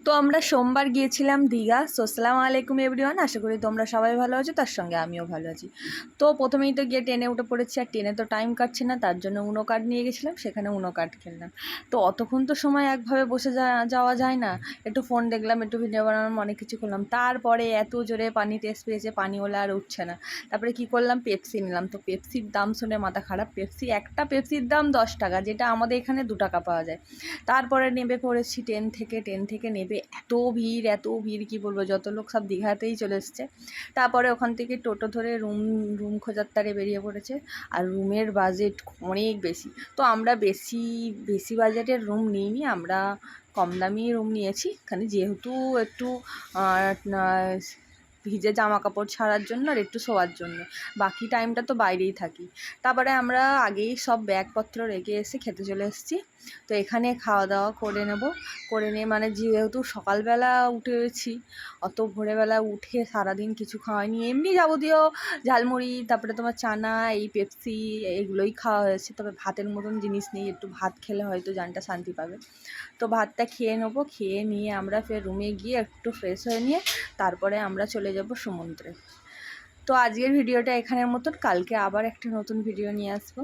তো আমরা সোমবার গিয়েছিলাম দীঘা। সো আসসালামু আলাইকুম এভরিওয়ান, আশা করি তোমরা সবাই ভালো আছো, তার সঙ্গে আমিও ভালো আছি। তো প্রথমেই তো গিয়ে ট্রেনে উঠে পড়েছি, আর ট্রেনে তো টাইম কাটছে না, তার জন্য উনো কার্ড নিয়ে গেছিলাম, সেখানে উনো কার্ড খেললাম। তো অতক্ষণ তো সময় একভাবে বসে যাওয়া যায় না, একটু ফোন দেখলাম, একটু ভিডিও বানালাম, অনেক কিছু করলাম। তারপরে এত জোরে পানি টেস্ট পেয়েছে, পানিওয়ালা আর উঠছে না। তারপরে কি করলাম, পেপসি নিলাম। তো পেপসির দাম শুনে মাথা খারাপ। একটা পেপসির দাম 10 টাকা, যেটা আমাদের এখানে 2 টাকা পাওয়া যায়। তারপরে নেমে পড়েছি ট্রেন থেকে নেমে এত ভিড় কি বলবো, যত লোক সব দীঘাতেই চলে এসছে। তারপরে ওখান থেকে টোটো ধরে রুম খোঁজার তারে বেরিয়ে পড়েছে। আর রুমের বাজেট অনেক বেশি। তো আমরা বেশি বাজেটের রুম নিইনি, আমরা কম দামি রুম নিয়েছি। এখানে যেহেতু একটু ভিজে জামা কাপড় ছাড়ার জন্য আর একটু শোয়ার জন্য, বাকি টাইমটা তো বাইরেই থাকি। তারপরে আমরা আগেই সব ব্যাগপত্র রেখে এসে খেতে চলে এসেছি। তো এখানে খাওয়া দাওয়া করে নিয়ে মানে যেহেতু সকালবেলা উঠেছি, অত ভোরবেলা উঠে সারাদিন কিছু খাওয়াইনি, এমনি যাবতীয় ঝালমুড়ি, তারপরে তোমার চানা, এই পেপসি, এইগুলোই খাওয়া হয়েছে। তবে ভাতের মতন জিনিস নেই, একটু ভাত খেলে হয়তো জানটা শান্তি পাবে। তো ভাতটা খেয়ে নেবো, খেয়ে নিয়ে আমরা ফের রুমে গিয়ে একটু ফ্রেশ হয়ে নিয়ে তারপরে আমরা চলে যাব সমুদ্রে। তো আজকের ভিডিওটা এখানের মতন, কালকে আবার একটা নতুন ভিডিও নিয়ে আসবো।